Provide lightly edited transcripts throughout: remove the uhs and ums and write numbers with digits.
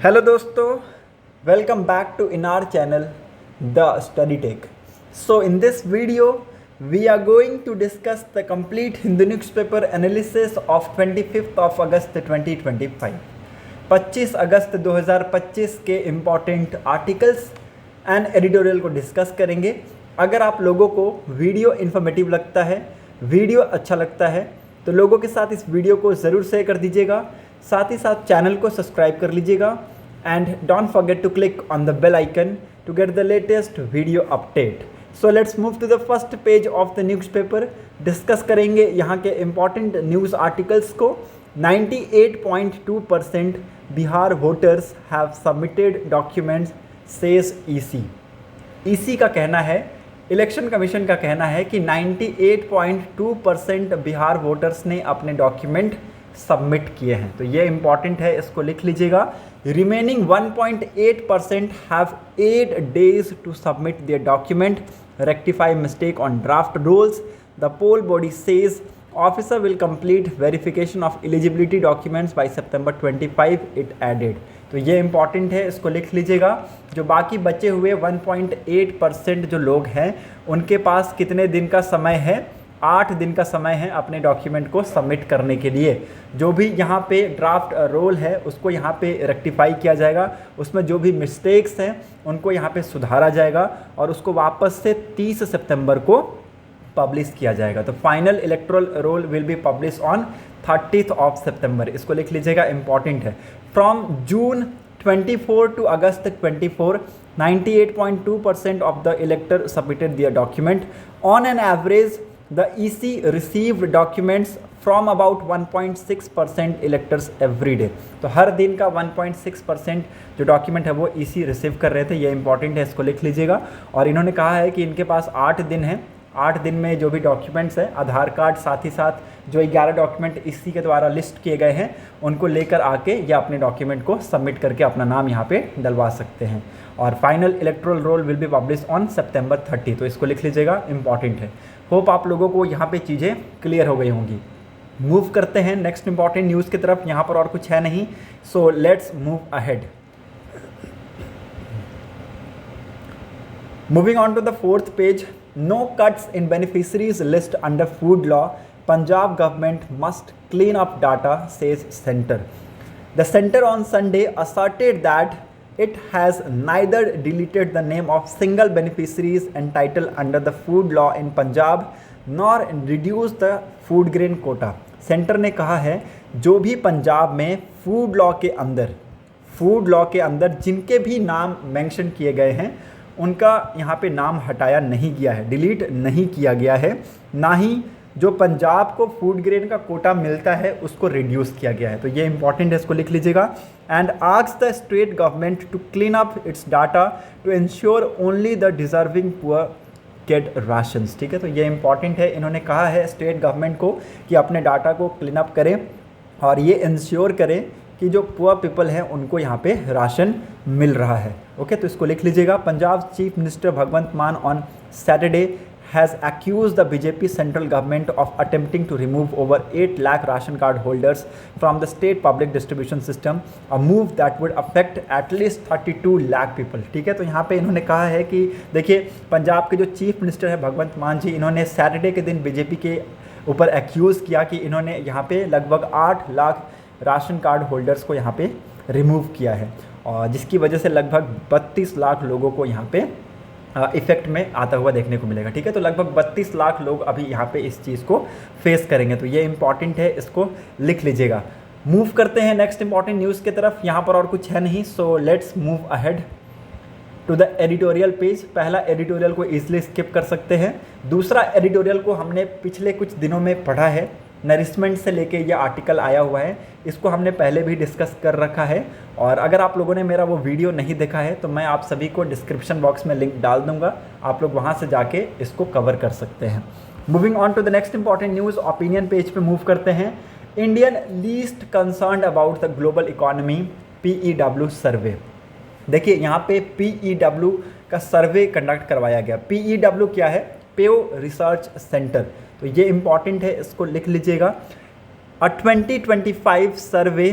Hello दोस्तों, welcome back to in our channel the study tech. So in this video we are going to discuss the complete Hindu newspaper analysis of 25th of August 2025. 25 अगस्त 2025 के important articles and editorial को discuss करेंगे. अगर आप लोगों को video informative लगता है, video अच्छा लगता है तो लोगों के साथ इस वीडियो को ज़रूर शेयर कर दीजिएगा. साथ ही साथ चैनल को सब्सक्राइब कर लीजिएगा and don't forget to click on the bell icon to get the latest video update. So let's move to the first page of the newspaper. Discuss करेंगे यहाँ के इम्पॉर्टेंट न्यूज़ आर्टिकल्स को. 98.2% Bihar voters have submitted documents says EC. EC का कहना है, election commission का कहना है कि 98.2% बिहार वोटर्स ने अपने डॉक्यूमेंट सबमिट किए हैं. तो ये इंपॉर्टेंट है, इसको लिख लीजिएगा. Remaining 1.8% have 8 days to submit their document, rectify mistake on draft rules. The poll body says officer will complete verification of eligibility documents by September 25 it added. तो ये इंपॉर्टेंट है, इसको लिख लीजिएगा. जो बाकी बचे हुए 1.8% जो लोग हैं उनके पास कितने दिन का समय है? 8 दिन का समय है अपने डॉक्यूमेंट को सबमिट करने के लिए. जो भी यहाँ पे ड्राफ्ट रोल है उसको यहाँ पे रेक्टिफाई किया जाएगा, उसमें जो भी मिस्टेक्स हैं उनको यहाँ पे सुधारा जाएगा और उसको वापस से 30 सितंबर को पब्लिश किया जाएगा. तो final electoral roll will be publish on 30th of September. इसको लिख लीजिएगा, इंपॉर्टेंट है. From June 24 to August 24, 98.2% of the electors submitted their document. On an average, the EC received documents from about 1.6% electors every day. तो हर दिन का 1.6% जो document है वो EC रिसीव कर रहे थे. ये इंपॉर्टेंट है, इसको लिख लीजिएगा. और इन्होंने कहा है कि इनके पास 8 दिन है. 8 दिन में जो भी डॉक्यूमेंट्स हैं, आधार कार्ड, साथ ही साथ जो 11 डॉक्यूमेंट इसी के द्वारा लिस्ट किए गए हैं उनको लेकर आके या अपने डॉक्यूमेंट को सबमिट करके अपना नाम यहाँ पे डलवा सकते हैं. और final electoral roll will be publish on सितंबर 30. तो इसको लिख लीजिएगा, इंपॉर्टेंट है. होप आप लोगों को यहाँ पे चीज़ें क्लियर हो गई होंगी. मूव करते हैं नेक्स्ट इंपॉर्टेंट न्यूज़ की तरफ. यहाँ पर और कुछ है नहीं, so let's move ahead. Moving on to the 4th page. No cuts in beneficiaries list under food law. Punjab government must clean up data, says centre. The centre on Sunday asserted that it has neither deleted the name of single beneficiaries entitled under the food law in Punjab nor reduced the food grain quota. Centre ने कहा है जो भी पंजाब में food law के अंदर जिनके भी नाम मेंशन किए गए हैं उनका यहाँ पे नाम हटाया नहीं गया है, डिलीट नहीं किया गया है. ना ही जो पंजाब को फूड ग्रेन का कोटा मिलता है उसको रिड्यूस किया गया है. तो ये इंपॉर्टेंट है, इसको लिख लीजिएगा. And asks the state government to clean up its data to ensure only the deserving poor get rations. ठीक है, तो ये इंपॉर्टेंट है. इन्होंने कहा है स्टेट गवर्नमेंट को कि अपने डाटा को क्लीन अप करें और ये इंश्योर करें कि जो पुअर पीपल हैं उनको यहाँ पे राशन मिल रहा है. ओके, तो इसको लिख लीजिएगा. पंजाब चीफ मिनिस्टर भगवंत मान on Saturday has accused the BJP central government of attempting to remove over 8 lakh ration card holders from the state public distribution system, a move that would affect at least 32 lakh people. ठीक है, तो यहाँ पे इन्होंने कहा है कि देखिए पंजाब के जो चीफ मिनिस्टर है भगवंत मान जी, इन्होंने सैटरडे के दिन बीजेपी के ऊपर एक्यूज़ किया कि इन्होंने यहाँ पे लगभग 8 लाख राशन कार्ड होल्डर्स को यहाँ पे रिमूव किया है और जिसकी वजह से लगभग 32 लाख लोगों को यहाँ पे इफेक्ट में आता हुआ देखने को मिलेगा. ठीक है, तो लगभग 32 लाख लोग अभी यहाँ पे इस चीज़ को फेस करेंगे. तो ये इंपॉर्टेंट है, इसको लिख लीजिएगा. मूव करते हैं नेक्स्ट इंपॉर्टेंट न्यूज़ की तरफ. यहाँ पर और कुछ है नहीं, so let's move ahead to the editorial page. पहला एडिटोरियल को ईजिली स्किप कर सकते हैं. दूसरा एडिटोरियल को हमने पिछले कुछ दिनों में पढ़ा है, नरिशमेंट से लेके ये आर्टिकल आया हुआ है. इसको हमने पहले भी डिस्कस कर रखा है और अगर आप लोगों ने मेरा वो वीडियो नहीं देखा है तो मैं आप सभी को डिस्क्रिप्शन बॉक्स में लिंक डाल दूंगा, आप लोग वहाँ से जाके इसको कवर कर सकते हैं. Moving on to the next important news, opinion page पे मूव करते हैं. Indian least concerned about the global economy, PEW survey. देखिए यहाँ पे PEW का सर्वे कंडक्ट करवाया गया. PEW क्या है? Pew research centre. तो ये इंपॉर्टेंट है, इसको लिख लीजिएगा. A 2025 survey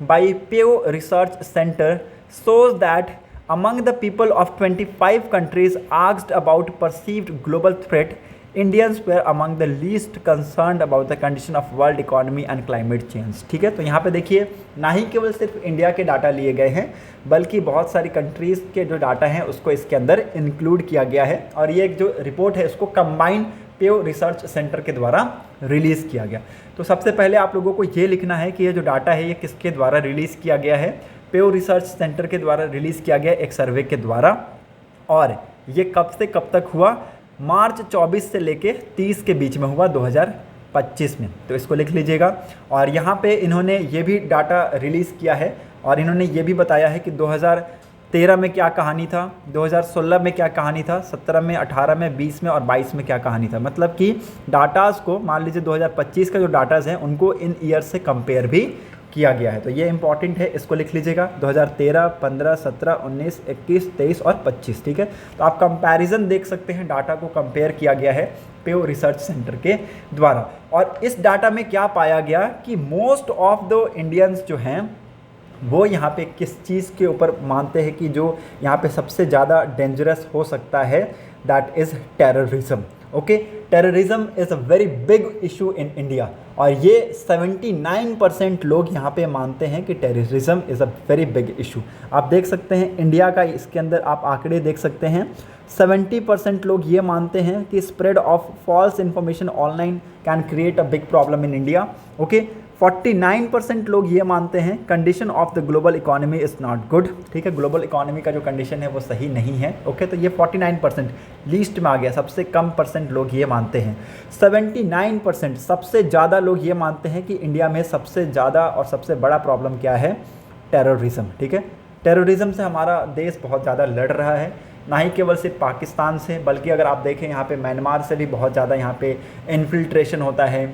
by Pew Research Center shows that among the people of 25 countries asked about perceived global threat, Indians were among the least concerned about the condition of world economy and climate change. ठीक है, तो यहाँ पे देखिए ना ही केवल सिर्फ India के डाटा लिए गए हैं बल्कि बहुत सारी कंट्रीज़ के जो डाटा हैं उसको इसके अंदर इंक्लूड किया गया है और ये एक जो रिपोर्ट है इसको कंबाइंड पेव रिसर्च सेंटर के द्वारा रिलीज़ किया गया। तो सबसे पहले आप लोगों को ये लिखना है कि ये जो डाटा है ये किसके द्वारा रिलीज़ किया गया है। पेव रिसर्च सेंटर के द्वारा रिलीज़ किया गया एक सर्वे के द्वारा और ये कब से कब तक हुआ, मार्च 24 से लेके 30 के बीच में हुआ 2025 में। तो इसको लिख लीजिएगा। और यहाँ पे इन्होंने ये भी डाटा रिलीज़ किया है और इन्होंने ये भी बताया है कि 2013 में क्या कहानी था, 2016 में क्या कहानी था, 17 में, 18 में, 20 में और 22 में क्या कहानी था। मतलब कि डाटाज़ को मान लीजिए 2025 का जो डाटाज़ हैं उनको इन ईयर से कंपेयर भी किया गया है। तो ये इंपॉर्टेंट है, इसको लिख लीजिएगा। 2013, 15, 17, 19, 21, 23 और 25। ठीक है, तो आप कंपैरिजन देख सकते हैं, डाटा को कंपेयर किया गया है पेव रिसर्च सेंटर के द्वारा। और इस डाटा में क्या पाया गया कि मोस्ट ऑफ द इंडियंस जो हैं वो यहाँ पे किस चीज़ के ऊपर मानते हैं कि जो यहाँ पे सबसे ज़्यादा डेंजरस हो सकता है, that is terrorism. Okay, terrorism is a very big issue in India और ये 79% लोग यहाँ पे मानते हैं कि terrorism is a very big issue. आप देख सकते हैं इंडिया का इसके अंदर आप आंकड़े देख सकते हैं। 70% लोग ये मानते हैं कि spread of false information online can create a big problem in India. Okay, 49% लोग ये मानते हैं condition of the global economy is not good. ठीक है, ग्लोबल इकोनॉमी का जो कंडीशन है वो सही नहीं है। ओके, तो ये 49% लीस्ट में आ गया, सबसे कम परसेंट लोग ये मानते हैं। 79% सबसे ज़्यादा लोग ये मानते हैं कि इंडिया में सबसे ज़्यादा और सबसे बड़ा प्रॉब्लम क्या है, टेररिज्म। ठीक है, टेररिज्म से हमारा देश बहुत ज़्यादा लड़ रहा है, ना ही केवल सिर्फ पाकिस्तान से बल्कि अगर आप देखें यहाँ पे म्यांमार से भी बहुत ज़्यादा यहाँ पे इन्फिल्ट्रेशन होता है,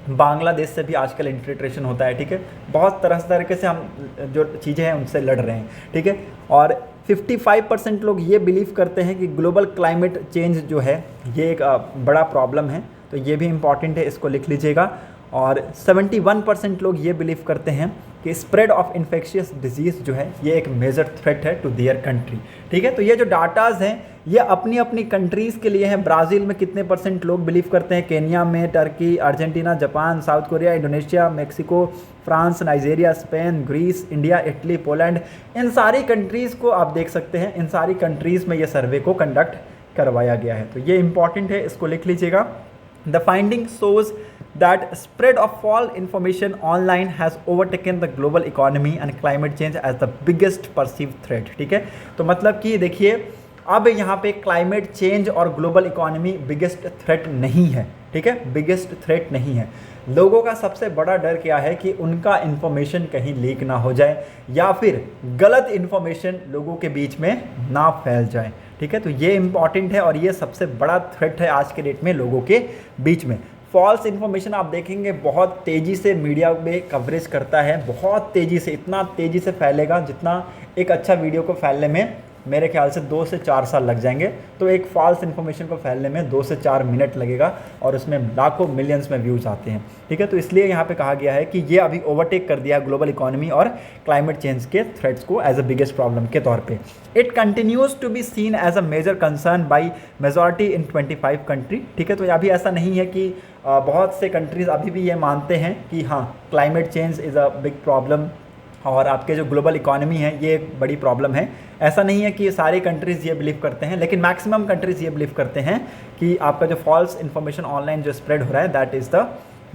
बांग्लादेश से भी आजकल इन्फिल्ट्रेशन होता है। ठीक है, बहुत तरीके से हम जो चीज़ें हैं उनसे लड़ रहे हैं। ठीक है, और 55% लोग ये बिलीव करते हैं कि ग्लोबल क्लाइमेट चेंज जो है ये एक बड़ा प्रॉब्लम है। तो ये भी इम्पॉर्टेंट है, इसको लिख लीजिएगा। और 71% लोग ये बिलीव करते हैं कि स्प्रेड ऑफ इन्फेक्शियस डिजीज़ जो है ये एक मेजर थ्रेट है टू देयर कंट्री। ठीक है, तो ये जो डाटाज़ हैं ये अपनी अपनी कंट्रीज़ के लिए हैं। ब्राज़ील में कितने परसेंट लोग बिलीव करते हैं, केन्या में, Turkey, Argentina, Japan, South Korea, Indonesia, Mexico, France, Nigeria, Spain, Greece, India, Italy, Poland, इन सारी कंट्रीज़ को आप देख सकते हैं। इन सारी कंट्रीज़ में ये सर्वे को कंडक्ट करवाया गया है। तो ये इंपॉर्टेंट है, इसको लिख लीजिएगा। The finding shows that spread of false information online has overtaken the global economy and climate change as the biggest perceived threat। ठीक है, तो मतलब कि देखिए अब यहाँ पे क्लाइमेट चेंज और ग्लोबल इकोनॉमी बिगेस्ट थ्रेट नहीं है। ठीक है, बिगेस्ट थ्रेट नहीं है। लोगों का सबसे बड़ा डर क्या है कि उनका इन्फॉर्मेशन कहीं लीक ना हो जाए या फिर गलत इन्फॉर्मेशन लोगों के बीच में ना फैल जाए। ठीक है, तो ये इंपॉर्टेंट है और ये सबसे बड़ा थ्रेट है आज के डेट में लोगों के बीच में। फॉल्स इन्फॉर्मेशन आप देखेंगे बहुत तेज़ी से मीडिया में कवरेज करता है, बहुत तेज़ी से, इतना तेज़ी से फैलेगा जितना एक अच्छा वीडियो को फैलने में मेरे ख्याल से 2 से 4 साल लग जाएंगे। तो एक फॉल्स इन्फॉर्मेशन को फैलने में 2 से 4 मिनट लगेगा और उसमें लाखों मिलियंस में व्यूज़ आते हैं। ठीक है, तो इसलिए यहाँ पे कहा गया है कि ये अभी ओवरटेक कर दिया ग्लोबल इकोनॉमी और क्लाइमेट चेंज के थ्रेट्स को एज अ बिगेस्ट प्रॉब्लम के तौर पे। It continues to be seen as a major concern by majority in 25 country. ठीक है, तो अभी ऐसा नहीं है कि बहुत से कंट्रीज़ अभी भी ये मानते हैं कि हाँ climate change is a big problem और आपके जो ग्लोबल इकोनॉमी है ये एक बड़ी प्रॉब्लम है। ऐसा नहीं है कि सारी कंट्रीज़ ये बिलीव करते हैं, लेकिन मैक्सिमम कंट्रीज़ ये बिलीव करते हैं कि आपका जो फॉल्स इन्फॉर्मेशन ऑनलाइन जो स्प्रेड हो रहा है that is the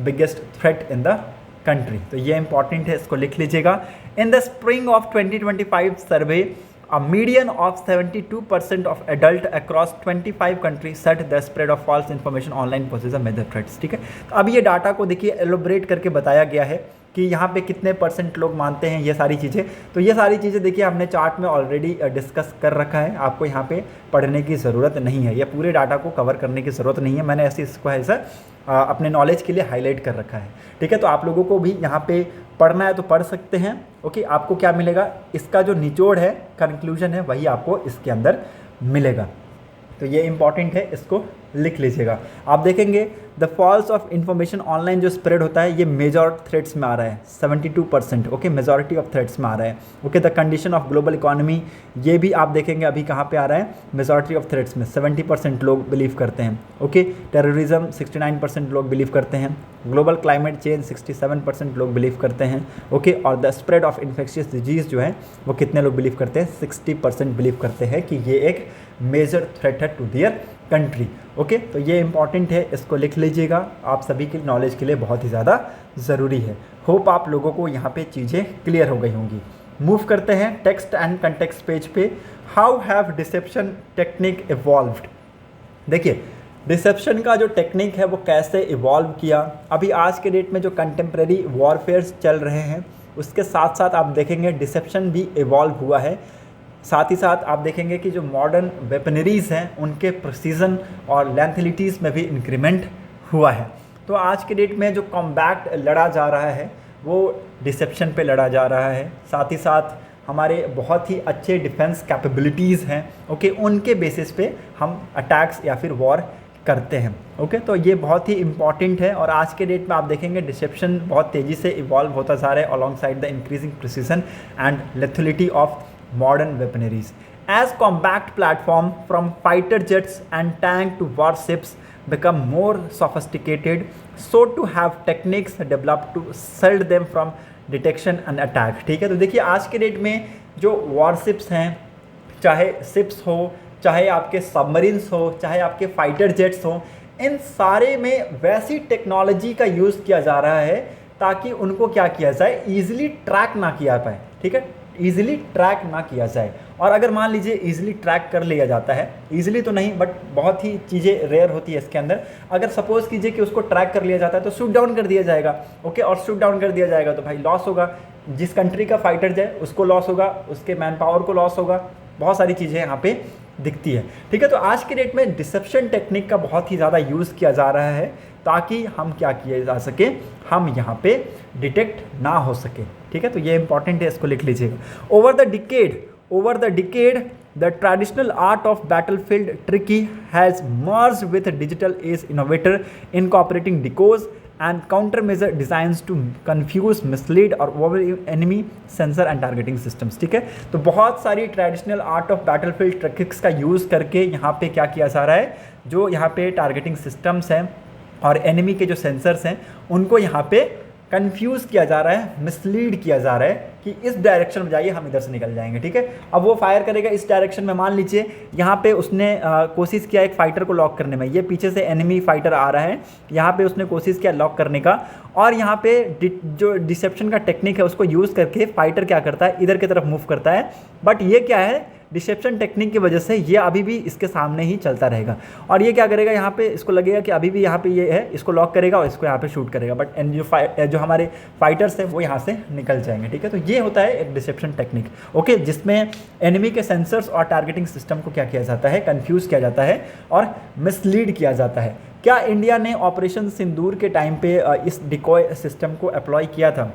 biggest threat in the country. तो ये इंपॉर्टेंट है, इसको लिख लीजिएगा। In the spring of 2025 survey a median of 72% of adult across 25 countries said the spread of false information online poses a major threat। ठीक है, तो अब ये डाटा को देखिए एलोबरेट करके बताया गया है कि यहाँ पे कितने परसेंट लोग मानते हैं ये सारी चीज़ें। तो ये सारी चीज़ें देखिए हमने चार्ट में ऑलरेडी डिस्कस कर रखा है, आपको यहाँ पे पढ़ने की ज़रूरत नहीं है, ये पूरे डाटा को कवर करने की ज़रूरत नहीं है। मैंने ऐसे इसको ऐसा अपने नॉलेज के लिए हाईलाइट कर रखा है। ठीक है, तो आप लोगों को भी यहाँ पे पढ़ना है तो पढ़ सकते हैं। ओके, आपको क्या मिलेगा, इसका जो निचोड़ है, कंक्लूजन है, वही आपको इसके अंदर मिलेगा। तो ये इंपॉर्टेंट है, इसको लिख लीजिएगा। आप देखेंगे the false of information online जो स्प्रेड होता है ये मेजर थ्रेट्स में आ रहा है 72%, ओके, मेजॉरिटी ऑफ थ्रेट्स में आ रहा है। Okay, the condition of global economy ये भी आप देखेंगे अभी कहाँ पे आ रहा है, मेजॉरिटी ऑफ थ्रेट्स में 70% लोग बिलीव करते हैं। ओके, टेररिज्म 69% लोग बिलीव करते हैं, ग्लोबल क्लाइमेट चेंज 67% लोग बिलीव करते हैं। ओके, और the spread of infectious disease जो है वो कितने लोग बिलीव करते हैं, 60% बिलीव करते हैं कि ये एक मेजर थ्रेट है टू दियर कंट्री। ओके, तो ये इंपॉर्टेंट है, इसको लिख लीजिएगा, आप सभी की नॉलेज के लिए बहुत ही ज़्यादा ज़रूरी है। होप आप लोगों को यहाँ पे चीज़ें क्लियर हो गई होंगी। मूव करते हैं टेक्स्ट एंड कंटेक्स्ट पेज पे। How have deception technique evolved. देखिए डिसेप्शन का जो टेक्निक है वो कैसे इवॉल्व किया। अभी आज के डेट में जो कंटेम्प्रेरी वॉरफेयर्स चल रहे हैं उसके साथ साथ आप देखेंगे डिसेप्शन भी इवॉल्व हुआ है। साथ ही साथ आप देखेंगे कि जो मॉडर्न वेपनरीज़ हैं उनके प्रिसीजन और लेंथलिटीज़ में भी इंक्रीमेंट हुआ है। तो आज के डेट में जो कॉम्बैट लड़ा जा रहा है वो डिसेप्शन पे लड़ा जा रहा है। साथ ही साथ हमारे बहुत ही अच्छे डिफेंस कैपेबिलिटीज़ हैं, ओके, उनके बेसिस पे हम अटैक्स या फिर वॉर करते हैं। ओके, तो ये बहुत ही इंपॉर्टेंट है और आज के डेट में आप देखेंगे डिसेप्शन बहुत तेज़ी से इवॉल्व होता जा रहा है alongside the increasing precision and lethality of modern weaponaries. As combat platform from fighter jets and tank to warships become more sophisticated, so to have techniques developed to shield them from detection and attack। ठीक है, तो देखिए आज के date में जो warships हैं, चाहे शिप्स हो, चाहे आपके सबमरीन्स हो, चाहे आपके फाइटर जेट्स हो, इन सारे में वैसी टेक्नोलॉजी का यूज़ किया जा रहा है ताकि उनको क्या किया जाए, ईजिली ट्रैक ना किया पाए। ठीक है, ईजिली ट्रैक ना किया जाए। और अगर मान लीजिए ईजिली ट्रैक कर लिया जाता है, ईजिली तो नहीं बट बहुत ही चीज़ें रेयर होती है इसके अंदर, अगर सपोज कीजिए कि उसको ट्रैक कर लिया जाता है तो शूट डाउन कर दिया जाएगा। ओके, और शूट डाउन कर दिया जाएगा तो भाई लॉस होगा, जिस कंट्री का फाइटर जाए उसको लॉस होगा, उसके मैन पावर को लॉस होगा, बहुत सारी चीज़ें यहाँ पे दिखती है। ठीक है, तो आज के डेट में डिसेप्शन टेक्निक का बहुत ही ज़्यादा यूज़ किया जा रहा है ताकि हम क्या किया जा सके, हम यहाँ पे डिटेक्ट ना हो सके। ठीक है, तो ये इंपॉर्टेंट है, इसको लिख लीजिएगा। Over the decade the traditional art of battlefield tricky has merged with digital age innovator incorporating decoys and countermeasure designs to confuse, mislead और overwhelm enemy sensor and targeting systems। ठीक है, तो बहुत सारी traditional art of battlefield tricks का use करके यहाँ पे क्या किया जा रहा है, जो यहाँ पे टारगेटिंग सिस्टम्स हैं और एनिमी के जो सेंसर्स हैं उनको यहाँ पे कंफ्यूज किया जा रहा है, मिसलीड किया जा रहा है कि इस डायरेक्शन में जाइए, हम इधर से निकल जाएंगे। ठीक है, अब वो फायर करेगा इस डायरेक्शन में, मान लीजिए यहाँ पे उसने कोशिश किया एक फाइटर को लॉक करने में, ये पीछे से एनिमी फाइटर आ रहा है, यहाँ पे उसने कोशिश किया लॉक करने का, और यहाँ पे जो डिसेप्शन का टेक्निक है उसको यूज़ करके फाइटर क्या करता है, इधर की तरफ मूव करता है। बट ये क्या है, डिसेप्शन टेक्निक की वजह से ये अभी भी इसके सामने ही चलता रहेगा, और ये क्या करेगा, यहाँ पे इसको लगेगा कि अभी भी यहाँ पे ये है, इसको लॉक करेगा और इसको यहाँ पे शूट करेगा, बट जो हमारे फाइटर्स हैं वो यहाँ से निकल जाएंगे। ठीक है, तो ये होता है एक डिसेप्शन टेक्निक, ओके, जिसमें एनिमी के सेंसर्स और टारगेटिंग सिस्टम को क्या किया जाता है, कन्फ्यूज़ किया जाता है और मिसलीड किया जाता है। क्या इंडिया ने ऑपरेशन सिंदूर के टाइम पे इस डिकॉय सिस्टम को अप्लाई किया था?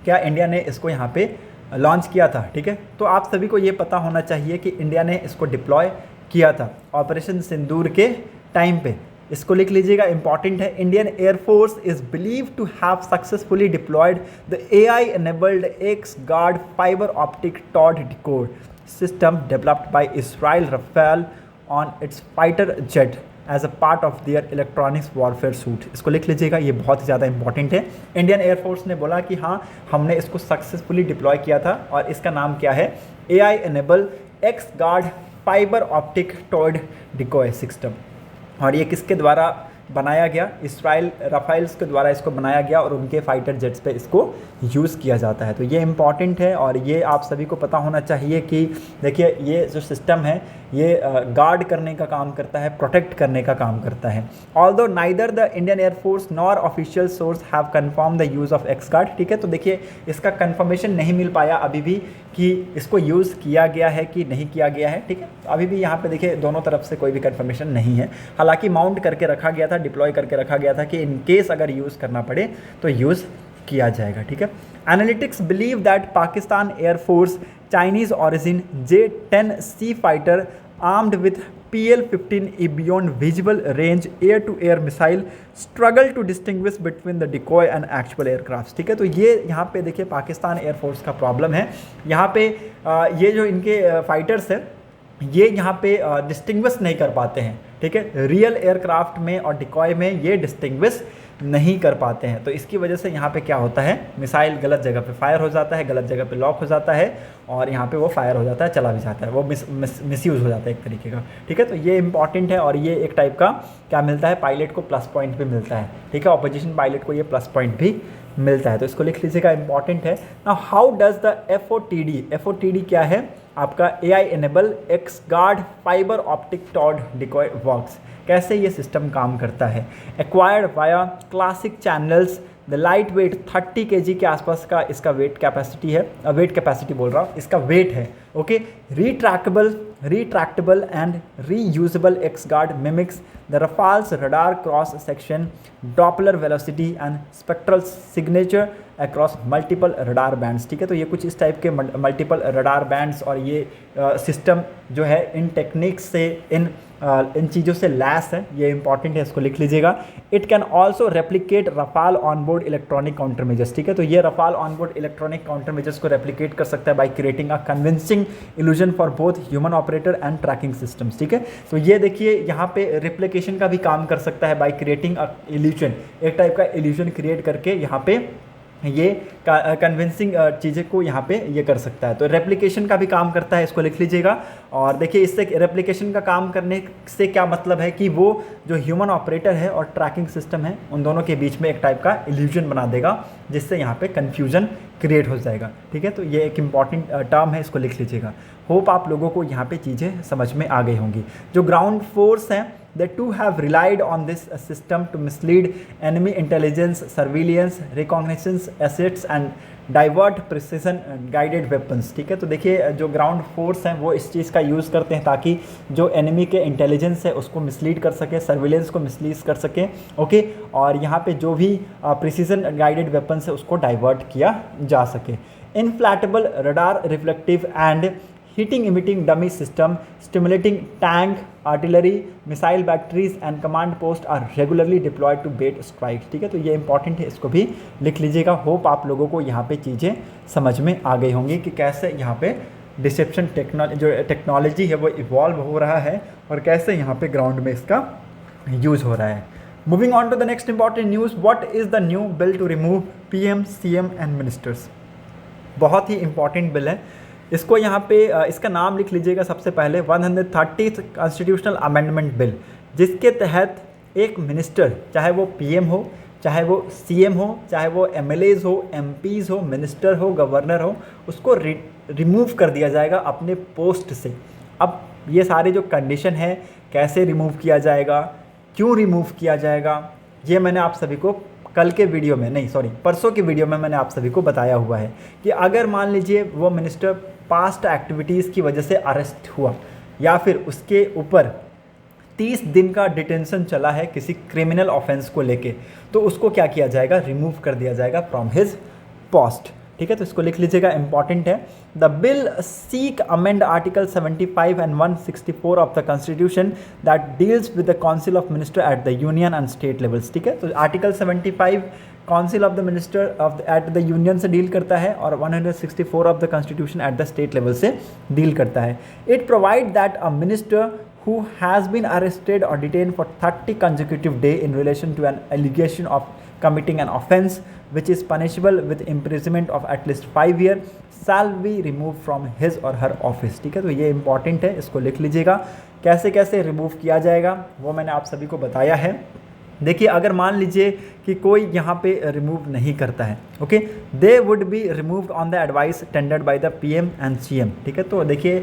क्या इंडिया ने इसको यहाँ पे लॉन्च किया था? ठीक है, तो आप सभी को ये पता होना चाहिए कि इंडिया ने इसको डिप्लॉय किया था ऑपरेशन सिंदूर के टाइम पे। इसको लिख लीजिएगा, इंपॉर्टेंट है। Indian Air Force is believe to have successfully deployed the AI enabled X-Guard fiber optic TOD decode system developed by Israel Rafale on its fighter jet as a part of their electronics warfare suit. इसको लिख लीजिएगा, ये बहुत ही ज़्यादा important है। Indian air force ने बोला कि हाँ हमने इसको सक्सेसफुली डिप्लॉय किया था और इसका नाम क्या है, AI enabled X-Guard fibre optic towed decoy system. और ये किसके द्वारा बनाया गया, इसराइल राफेल्स के द्वारा इसको बनाया गया और उनके फाइटर जेट्स पे इसको यूज़ किया जाता है। तो ये इंपॉर्टेंट है और ये आप सभी को पता होना चाहिए कि देखिए ये जो सिस्टम है ये गार्ड करने का काम करता है, प्रोटेक्ट करने का काम करता है। Although neither the Indian air force nor official source have confirm the use of X-Guard। ठीक है, तो देखिए इसका कन्फर्मेशन नहीं मिल पाया अभी भी कि इसको यूज़ किया गया है कि नहीं किया गया है। ठीक है, अभी भी यहाँ पे देखिए दोनों तरफ से कोई भी कन्फर्मेशन नहीं है। हालांकि माउंट करके रखा गया था, डिप्लॉय करके रखा गया था कि इन केस अगर यूज़ करना पड़े तो यूज़ किया जाएगा। ठीक है, analytics believe that Pakistan air force Chinese origin J-10C fighter armed with PL-15E beyond visible range air-to-air missile struggle to distinguish between the decoy and actual aircraft। ठीक है, तो ये यहाँ पे देखिए पाकिस्तान एयरफोर्स का प्रॉब्लम है। यहाँ पे ये जो इनके फाइटर्स हैं ये यहाँ पे डिस्टिंग्विश नहीं कर पाते हैं। ठीक है, रियल एयरक्राफ्ट में और डिकॉय में ये डिस्टिंग्विश नहीं कर पाते हैं। तो इसकी वजह से यहाँ पे क्या होता है, मिसाइल गलत जगह पे फायर हो जाता है, गलत जगह पे लॉक हो जाता है और यहाँ पे वो फायर हो जाता है, चला भी जाता है, वो मिसयूज़ हो जाता है एक तरीके का। ठीक है, तो ये इंपॉर्टेंट है और ये एक टाइप का क्या मिलता है, पायलट को प्लस पॉइंट भी मिलता है। ठीक है, ऑपोजिशन पायलट को ये प्लस पॉइंट भी मिलता है, तो इसको लिख लीजिएगा, इंपॉर्टेंट है। Now how does the FOTD क्या है, आपका AI enable X guard fibre optic towed decoy works. कैसे ये सिस्टम काम करता है, acquired via classic channels, the light weight 30 kg के आसपास का इसका वेट कैपेसिटी है, वेट कैपेसिटी बोल रहा हूँ, इसका वेट है। Okay, retractable and reusable X guard mimics the Rafale's radar cross section Doppler velocity and spectral signature across multiple radar bands. ठीक है, तो ये कुछ इस टाइप के मल्टीपल रडार बैंड्स और ये सिस्टम जो है इन टेक्निक्स से इन चीज़ों से लैस है, ये इंपॉर्टेंट है, इसको लिख लीजिएगा। It can also replicate Rafale onboard electronic counter measures. ठीक है, तो ये Rafale onboard electronic counter measures को रेप्लिकेट कर सकता है by creating a convincing illusion for both human operator and tracking systems. ठीक है, तो ये देखिए यहाँ पे रिप्लिकेशन का भी काम कर सकता है बाय क्रिएटिंग अ इल्यूजन, एक टाइप का इल्यूजन क्रिएट करके यहाँ पे ये कन्विंसिंग चीज़ें को यहाँ पे ये कर सकता है। तो रेप्लिकेशन का भी काम करता है, इसको लिख लीजिएगा। और देखिए इससे रेप्लिकेशन का काम करने से क्या मतलब है कि वो जो ह्यूमन ऑपरेटर है और ट्रैकिंग सिस्टम है उन दोनों के बीच में एक टाइप का इल्यूजन बना देगा, जिससे यहाँ पे कन्फ्यूजन क्रिएट हो जाएगा। ठीक है, तो ये एक इम्पॉर्टेंट टर्म है, इसको लिख लीजिएगा। होप आप लोगों को यहाँ पे चीज़ें समझ में आ गई होंगी। जो ग्राउंड फोर्स हैं they too have relied on this system to mislead enemy intelligence, surveillance, reconnaissance assets and divert precision guided weapons। ठीक है, तो देखिए जो ग्राउंड फोर्स हैं वो इस चीज़ का यूज़ करते हैं ताकि जो एनिमी के इंटेलिजेंस है उसको मिसलीड कर सके, सर्विलेंस को मिसलीड कर सके। ओके, और यहाँ पे जो भी प्रिसीजन गाइडेड वेपन्स है उसको डाइवर्ट किया जा सके। Inflatable radar reflective and heating emitting dummy system, stimulating tank, artillery, missile batteries and command post are regularly deployed to bait strikes। ठीक है, तो ये इंपॉर्टेंट है, इसको भी लिख लीजिएगा। होप आप लोगों को यहाँ पे चीज़ें समझ में आ गई होंगी कि कैसे यहाँ पे डिसेप्शन टेक्नोलॉजी है वो इवॉल्व हो रहा है और कैसे यहाँ पे ग्राउंड में इसका यूज़ हो रहा है। Moving on to the next important news, what is the new bill to remove PM, CM and ministers. बहुत ही इंपॉर्टेंट बिल है, इसको यहाँ पे इसका नाम लिख लीजिएगा सबसे पहले 130th कॉन्स्टिट्यूशनल अमेंडमेंट बिल, जिसके तहत एक मिनिस्टर, चाहे वो PM हो, चाहे वो CM हो, चाहे वो MLAs हो, MPs हो, मिनिस्टर हो, गवर्नर हो, उसको रिमूव कर दिया जाएगा अपने पोस्ट से। अब ये सारे जो कंडीशन है, कैसे रिमूव किया जाएगा, क्यों रिमूव किया जाएगा, ये मैंने आप सभी को कल के वीडियो में नहीं सॉरी परसों की वीडियो में मैंने आप सभी को बताया हुआ है कि अगर मान लीजिए वो मिनिस्टर पास्ट एक्टिविटीज़ की वजह से अरेस्ट हुआ या फिर उसके ऊपर 30 दिन का डिटेंशन चला है किसी क्रिमिनल ऑफेंस को लेके, तो उसको क्या किया जाएगा, रिमूव कर दिया जाएगा फ्रॉम हिज पोस्ट। ठीक है, तो इसको लिख लीजिएगा, इंपॉर्टेंट है। The bill seek amend article 75 and 164 of the constitution that deals with the council of minister at the union and state levels. ठीक है, तो article 75 council of the minister at the union से deal करता है और 164 of the constitution at the state level से deal करता है। It provide that a minister who has been arrested or detained for 30 consecutive days in relation to an allegation of committing an offence which is punishable with imprisonment of at least 5 years shall be removed from his or her office। ठीक है, तो ये important है, इसको लिख लीजिएगा। कैसे कैसे रिमूव किया जाएगा वो मैंने आप सभी को बताया है। देखिए अगर मान लीजिए कि कोई यहाँ पे रिमूव नहीं करता है, okay, they would be removed on the advice tendered by the PM and CM। ठीक है, तो देखिए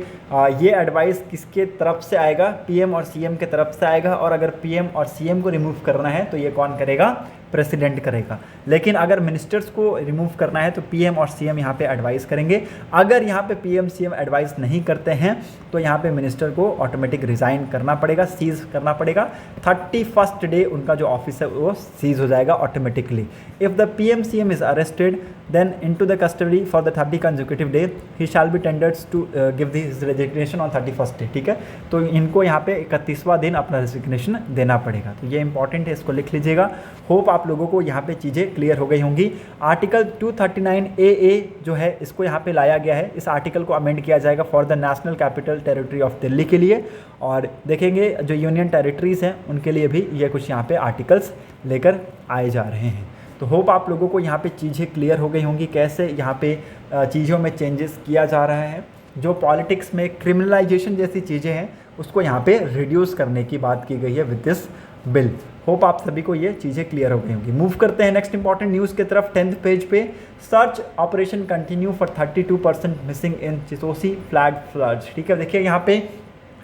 ये एडवाइस किसके तरफ से आएगा, PM और CM के तरफ से आएगा। और अगर PM और CM को रिमूव करना है तो ये कौन करेगा, प्रेसिडेंट करेगा। लेकिन अगर मिनिस्टर्स को रिमूव करना है तो पीएम और सीएम यहाँ पे एडवाइस करेंगे। अगर यहाँ पे पीएम सीएम एडवाइस नहीं करते हैं तो यहाँ पे मिनिस्टर को ऑटोमेटिक रिज़ाइन करना पड़ेगा, सीज करना पड़ेगा। 31st डे उनका जो ऑफिस है वो सीज हो जाएगा automatically. If the PM CM is arrested then into the custody for the 30 consecutive day he shall be tendered to give this resignation on 31st day. ठीक है, तो इनको यहाँ पे 31वां दिन अपना रेजिग्नेशन देना पड़ेगा। तो ये इंपॉर्टेंट है, इसको लिख लीजिएगा। होप आप लोगों को यहाँ पे चीज़ें क्लियर हो गई होंगी। आर्टिकल 239AA जो है इसको यहाँ पे लाया गया है। इस आर्टिकल को अमेंड किया जाएगा for the national capital territory of Delhi के लिए, और देखेंगे जो यूनियन टेरिटरीज़ हैं उनके लिए भी ये कुछ यहाँ पे आर्टिकल्स लेकर आए जा रहे हैं। तो होप आप लोगों को यहाँ पे चीज़ें क्लियर हो गई होंगी, कैसे यहाँ पे चीज़ों में चेंजेस किया जा रहा है। जो पॉलिटिक्स में क्रिमिनलाइजेशन जैसी चीज़ें हैं उसको यहाँ पे रिड्यूस करने की बात की गई है विद दिस बिल। होप आप सभी को ये चीज़ें क्लियर हो गई होंगी। मूव करते हैं नेक्स्ट इंपॉर्टेंट न्यूज़ की तरफ। 10th पेज पे search operation continue for 32% missing in Chisoti flash floods. ठीक है, देखिए यहाँ पे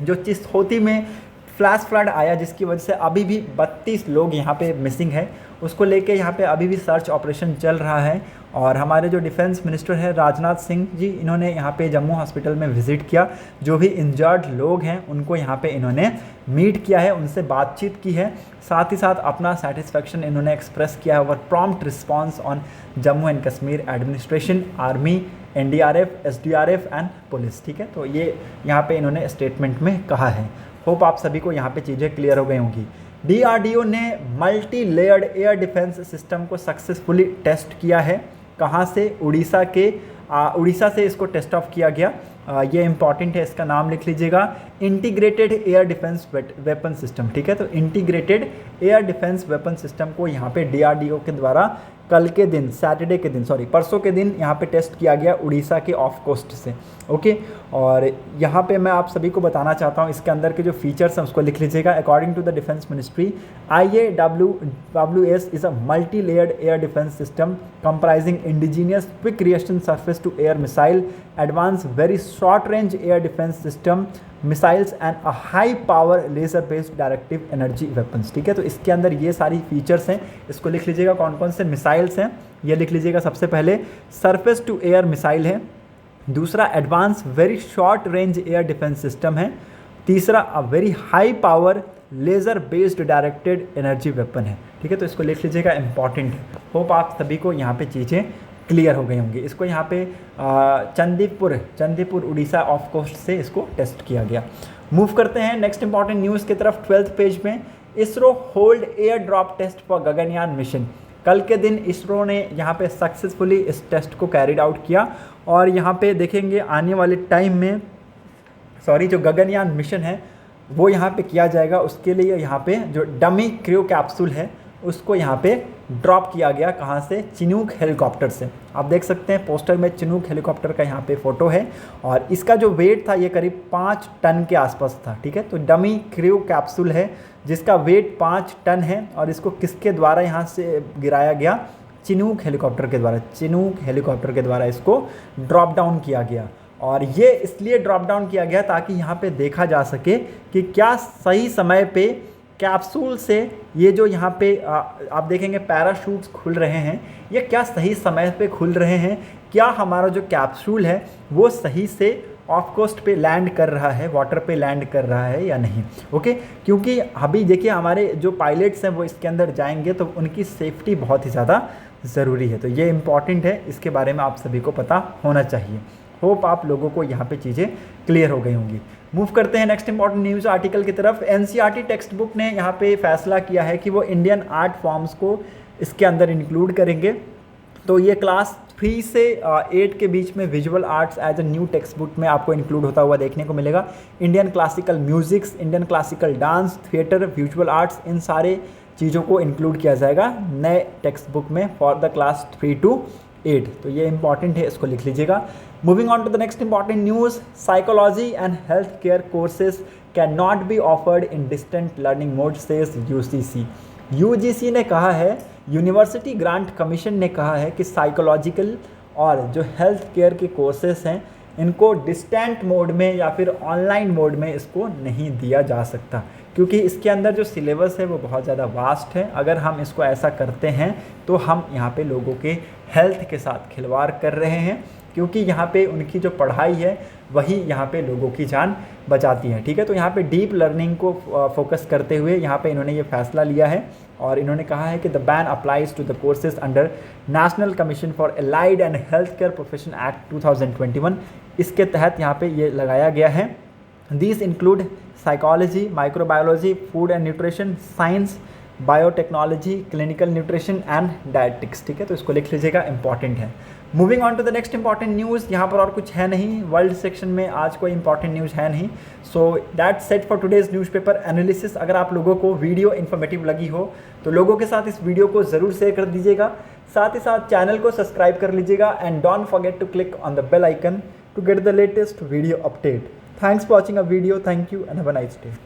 जो चिसोती में फ्लैश फ्लड आया जिसकी वजह से अभी भी 32 लोग यहाँ पे मिसिंग है, उसको लेके यहाँ पे अभी भी सर्च ऑपरेशन चल रहा है। और हमारे जो डिफेंस मिनिस्टर है राजनाथ सिंह जी, इन्होंने यहाँ पे जम्मू हॉस्पिटल में विज़िट किया। जो भी इंजर्ड लोग हैं उनको यहाँ पे इन्होंने मीट किया है, उनसे बातचीत की है। साथ ही साथ अपना सेटिस्फेक्शन इन्होंने एक्सप्रेस किया है over prompt response on Jammu and Kashmir administration, army, NDRF, SDRF and police. ठीक है, तो ये यहाँ पे इन्होंने स्टेटमेंट में कहा है। होप आप सभी को यहाँ पे चीज़ें क्लियर हो गई होंगी। DRDO ने multi layered air defence system को सक्सेसफुली टेस्ट किया है। कहाँ से? उड़ीसा से इसको टेस्ट ऑफ किया गया। ये इंपॉर्टेंट है, इसका नाम लिख लीजिएगा, integrated air defence weapon system. ठीक है, तो integrated air defence weapon system को यहाँ पे DRDO के द्वारा कल के दिन, परसों के दिन यहाँ पे टेस्ट किया गया उड़ीसा के ऑफ कोस्ट से। ओके, और यहाँ पे मैं आप सभी को बताना चाहता हूँ इसके अंदर के जो फीचर्स हैं उसको लिख लीजिएगा। According to the defence ministry, IAWS is a multi layered air defence system comprising indigenous quick reaction surface to air missile, advance very short range air defence system missiles and a high power laser based directive energy weapons. ठीक है, तो इसके अंदर ये सारी features हैं, इसको लिख लीजिएगा। कौन कौन से मिसाइल्स हैं ये लिख लीजिएगा। सबसे पहले सरफेस टू एयर मिसाइल है, दूसरा advance very short range air defence system है, तीसरा a very high power laser based directed energy weapon है। ठीक है, तो इसको लिख लीजिएगा, इंपॉर्टेंट है। होप आप सभी को यहाँ पे चीज़ें क्लियर हो गई होंगी। इसको यहाँ पे चंदीपुर उड़ीसा ऑफ कोस्ट से इसको टेस्ट किया गया। मूव करते हैं नेक्स्ट इंपॉर्टेंट न्यूज़ की तरफ। 12th पेज में ISRO hold air drop test for Gaganyaan mission. कल के दिन इसरो ने यहाँ पे सक्सेसफुली इस टेस्ट को कैरिड आउट किया, और यहाँ पे देखेंगे आने वाले टाइम में जो गगनयान मिशन है वो यहाँ पे किया जाएगा। उसके लिए यहाँ पे जो डमी क्रू कैप्सूल है उसको यहाँ पे ड्रॉप किया गया। कहाँ से? चिनूक हेलीकॉप्टर से। आप देख सकते हैं पोस्टर में चिनूक हेलीकॉप्टर का यहाँ पे फ़ोटो है, और इसका जो वेट था ये करीब 5 टन के आसपास था। ठीक है, तो डमी क्रू कैप्सूल है जिसका वेट 5 टन है, और इसको किसके द्वारा यहाँ से गिराया गया? चिनूक हेलीकॉप्टर के द्वारा। चिनूक हेलीकॉप्टर के द्वारा इसको ड्रॉप डाउन किया गया, और ये इसलिए ड्रॉप डाउन किया गया ताकि यहाँ पे देखा जा सके कि क्या सही समय पे कैप्सूल से ये जो यहाँ पे आप देखेंगे पैराशूट्स खुल रहे हैं, ये क्या सही समय पे खुल रहे हैं, क्या हमारा जो कैप्सूल है वो सही से ऑफ कोस्ट पे लैंड कर रहा है, वाटर पे लैंड कर रहा है या नहीं। ओके, क्योंकि अभी देखिए हमारे जो पायलट्स हैं वो इसके अंदर जाएंगे तो उनकी सेफ्टी बहुत ही ज़्यादा ज़रूरी है। तो ये इम्पॉर्टेंट है, इसके बारे में आप सभी को पता होना चाहिए। होप आप लोगों को यहाँ पे चीज़ें क्लियर हो गई होंगी। मूव करते हैं नेक्स्ट इंपॉर्टेंट न्यूज़ आर्टिकल की तरफ। NCERT टेक्स्ट बुक ने यहाँ पे फैसला किया है कि वो इंडियन आर्ट फॉर्म्स को इसके अंदर इंक्लूड करेंगे। तो ये क्लास 3 से 8 के बीच में visual arts as a new text book में आपको इंक्लूड होता हुआ देखने को मिलेगा। Indian classical musics, Indian classical dance, theatre, visual arts, इन सारे चीज़ों को इंक्लूड किया जाएगा नए टेक्स्ट बुक में फॉर द क्लास 3 to 8। तो ये इंपॉर्टेंट है, इसको लिख लीजिएगा। Moving on to the next important news, psychology and health care courses can not be offered in distant learning mode says UGC। UGC ने कहा है, यूनिवर्सिटी ग्रांट कमीशन ने कहा है कि साइकोलॉजिकल और जो हेल्थ केयर के कोर्सेज हैं इनको डिस्टेंट मोड में या फिर ऑनलाइन मोड में इसको नहीं दिया जा सकता। क्योंकि इसके अंदर जो सिलेबस है वो बहुत ज़्यादा वास्ट है। अगर हम इसको ऐसा करते हैं तो हम यहाँ पे लोगों के हेल्थ के साथ खिलवाड़ कर रहे हैं, क्योंकि यहाँ पे उनकी जो पढ़ाई है वही यहाँ पे लोगों की जान बचाती है। ठीक है, तो यहाँ पे डीप लर्निंग को फोकस करते हुए यहाँ पे इन्होंने ये फैसला लिया है और इन्होंने कहा है कि the ban applies to the courses under national commission for allied and health care profession act 2021। इसके तहत यहाँ पे ये लगाया गया है। These include psychology, microbiology, food and nutrition science, biotechnology, clinical nutrition and dietetics. ठीक है, तो इसको लिख लीजिएगा, इंपॉर्टेंट है। Moving on to the next important news, यहाँ पर और कुछ है नहीं, वर्ल्ड सेक्शन में आज कोई इंपॉर्टेंट न्यूज़ है नहीं। So that's set for today's newspaper analysis. अगर आप लोगों को वीडियो इन्फॉर्मेटिव लगी हो तो लोगों के साथ इस वीडियो को ज़रूर शेयर कर दीजिएगा, साथ ही साथ चैनल को सब्सक्राइब कर लीजिएगा and don't forget to click on the bell icon to get the latest video update. Thanks for watching a video. Thank you and have a nice day.